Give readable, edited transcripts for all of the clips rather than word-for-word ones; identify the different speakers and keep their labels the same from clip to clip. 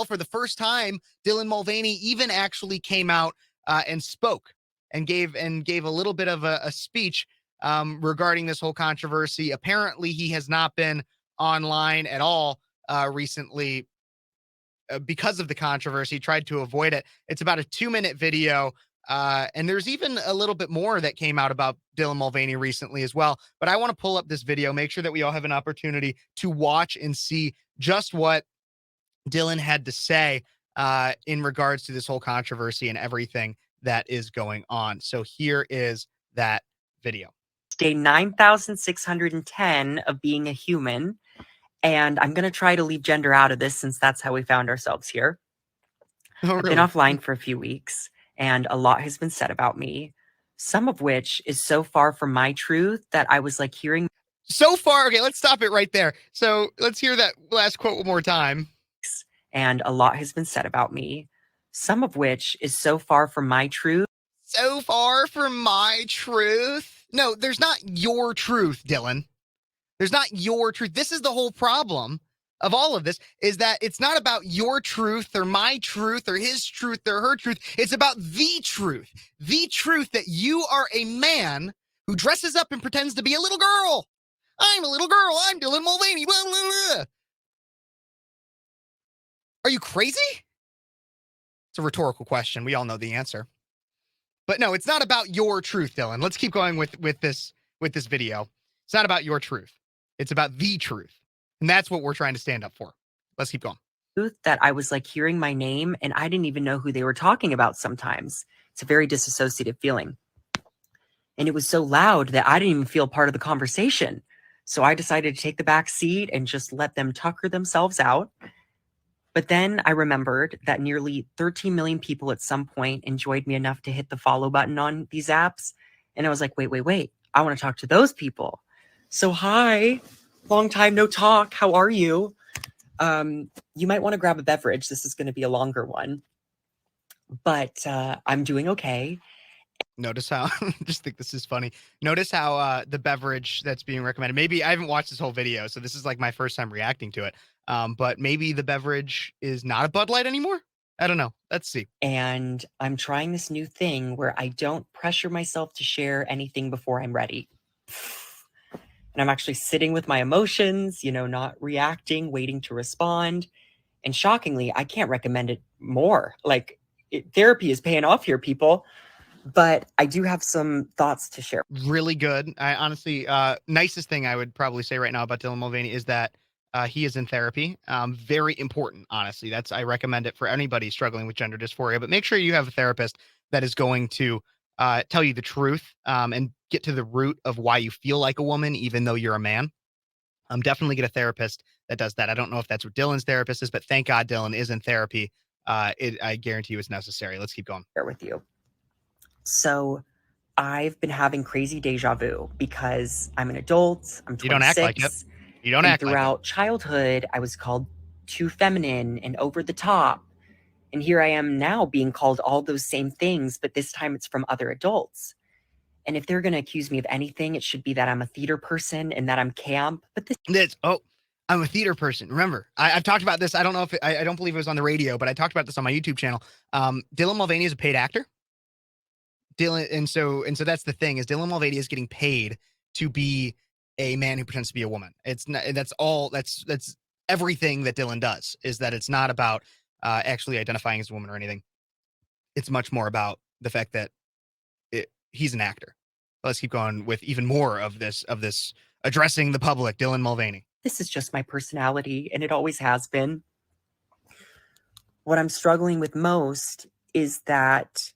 Speaker 1: well, for the first time, Dylan Mulvaney even actually came out and spoke and gave a little bit of a speech regarding this whole controversy. Apparently, he has not been online at all recently because of the controversy. Tried to avoid it. It's about a 2-minute video. And there's even a little bit more that came out about Dylan Mulvaney recently as well. But I want to pull up this video, make sure that we all have an opportunity to watch and see just what Dylan had to say in regards to this whole controversy and everything that is going on. So here is that video.
Speaker 2: Day 9,610 of being a human. And I'm going to try to leave gender out of this since that's how we found ourselves here.
Speaker 1: Oh,
Speaker 2: I've been offline for a few weeks, and a lot has been said about me, some of which is so far from my truth that I was like hearing.
Speaker 1: So far, okay, let's stop it right there. So let's hear that last quote one more time.
Speaker 2: And a lot has been said about me, some of which is so far from my truth.
Speaker 1: So far from my truth? No, there's not your truth, Dylan. There's not your truth. This is the whole problem of all of this, is that it's not about your truth or my truth or his truth or her truth. It's about the truth that you are a man who dresses up and pretends to be a little girl. I'm a little girl. I'm Dylan Mulvaney. Blah, blah, blah. Are you crazy? It's a rhetorical question. We all know the answer. But no, it's not about your truth, Dylan. Let's keep going with this video. It's not about your truth. It's about the truth. And that's what we're trying to stand up for. Let's keep going.
Speaker 2: That I was like hearing my name and I didn't even know who they were talking about sometimes. It's a very dissociative feeling. And it was so loud that I didn't even feel part of the conversation. So I decided to take the back seat and just let them tucker themselves out. But then I remembered that nearly 13 million people at some point enjoyed me enough to hit the follow button on these apps. And I was like, wait. I want to talk to those people. So hi, long time no talk. How are you? You might want to grab a beverage. This is going to be a longer one. But I'm doing okay.
Speaker 1: Notice how, just think this is funny. Notice how the beverage that's being recommended, maybe I haven't watched this whole video, so this is like my first time reacting to it. But maybe the beverage is not a Bud Light anymore? I don't know. Let's see.
Speaker 2: And I'm trying this new thing where I don't pressure myself to share anything before I'm ready. And I'm actually sitting with my emotions, not reacting, waiting to respond. And shockingly, I can't recommend it more. Therapy is paying off here, people. But I do have some thoughts to share.
Speaker 1: Really good. I honestly, nicest thing I would probably say right now about Dylan Mulvaney is that he is in therapy. Very important, honestly. I recommend it for anybody struggling with gender dysphoria, but make sure you have a therapist that is going to tell you the truth and get to the root of why you feel like a woman, even though you're a man. Definitely get a therapist that does that. I don't know if that's what Dylan's therapist is, but thank God Dylan is in therapy. I guarantee you it's necessary. Let's keep going.
Speaker 2: Share with you. So I've been having crazy deja vu because I'm an adult. I'm 26.
Speaker 1: You don't act like it. You don't act like it.
Speaker 2: Throughout childhood, I was called too feminine and over the top. And here I am now being called all those same things, but this time it's from other adults. And if they're going to accuse me of anything, it should be that I'm a theater person and that I'm camp. But
Speaker 1: I'm a theater person. Remember, I've talked about this. I don't know if I don't believe it was on the radio, but I talked about this on my YouTube channel. Dylan Mulvaney is a paid actor. And so that's the thing, is Dylan Mulvaney is getting paid to be a man who pretends to be a woman. It's not, that's everything that Dylan does, is that it's not about actually identifying as a woman or anything. It's much more about the fact that he's an actor. Let's keep going with even more of this addressing the public. Dylan Mulvaney.
Speaker 2: This is just my personality, and it always has been. What I'm struggling with most is that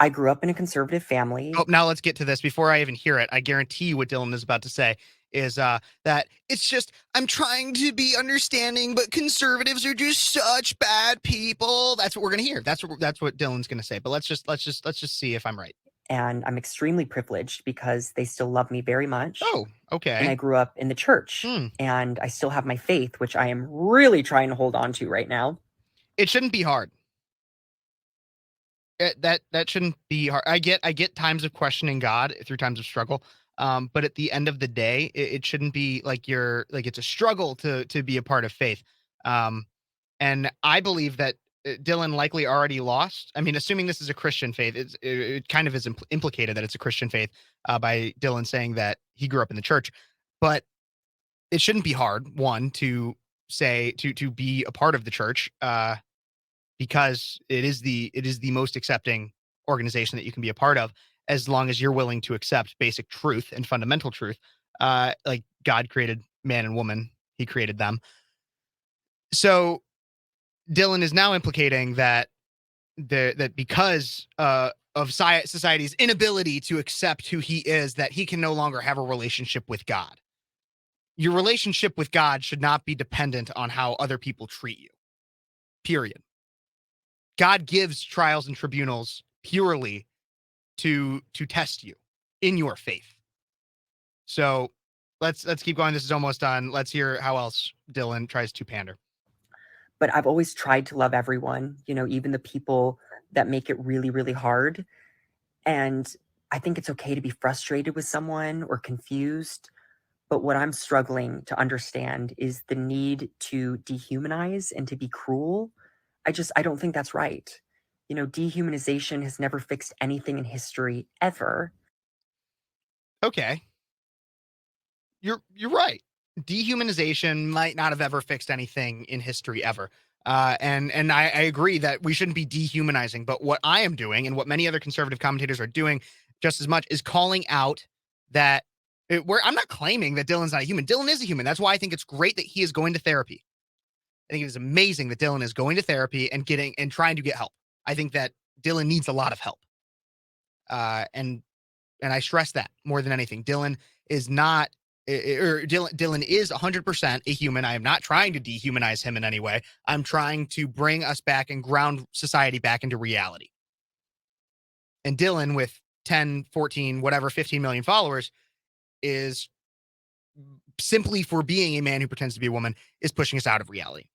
Speaker 2: I grew up in a conservative family.
Speaker 1: Oh, now let's get to this. Before I even hear it, I guarantee you what Dylan is about to say is that it's just, I'm trying to be understanding, but conservatives are just such bad people. That's what we're going to hear. That's what Dylan's going to say. But let's just see if I'm right.
Speaker 2: And I'm extremely privileged because they still love me very much.
Speaker 1: Oh, okay.
Speaker 2: And I grew up in the church and I still have my faith, which I am really trying to hold on to right now.
Speaker 1: It shouldn't be hard. That shouldn't be hard. I get times of questioning God through times of struggle. But at the end of the day, it shouldn't be like it's a struggle to be a part of faith. And And I believe that Dylan likely already lost. I mean, assuming this is a Christian faith, it kind of is implicated that it's a Christian faith by Dylan saying that he grew up in the church. But it shouldn't be hard, one, to say to be a part of the church, because it is the most accepting organization that you can be a part of, as long as you're willing to accept basic truth and fundamental truth. Like God created man and woman, he created them. So Dylan is now implicating that that because of society's inability to accept who he is, that he can no longer have a relationship with God. Your relationship with God should not be dependent on how other people treat you. Period. God gives trials and tribunals purely to test you in your faith. So let's keep going. This is almost done. Let's hear how else Dylan tries to pander.
Speaker 2: But I've always tried to love everyone, even the people that make it really, really hard. And I think it's okay to be frustrated with someone or confused. But what I'm struggling to understand is the need to dehumanize and to be cruel. I don't think that's right. Dehumanization has never fixed anything in history ever.
Speaker 1: Okay. You're right. Dehumanization might not have ever fixed anything in history ever. And I agree that we shouldn't be dehumanizing. But what I am doing, and what many other conservative commentators are doing just as much, is calling out that where I'm not claiming that Dylan's not a human. Dylan is a human. That's why I think it's great that he is going to therapy. I think it is amazing that Dylan is going to therapy and trying to get help. I think that Dylan needs a lot of help. And I stress that more than anything. Dylan is not, or Dylan is 100% a human. I am not trying to dehumanize him in any way. I'm trying to bring us back and ground society back into reality. And Dylan, with 10, 14, whatever, 15 million followers, is simply, for being a man who pretends to be a woman, is pushing us out of reality.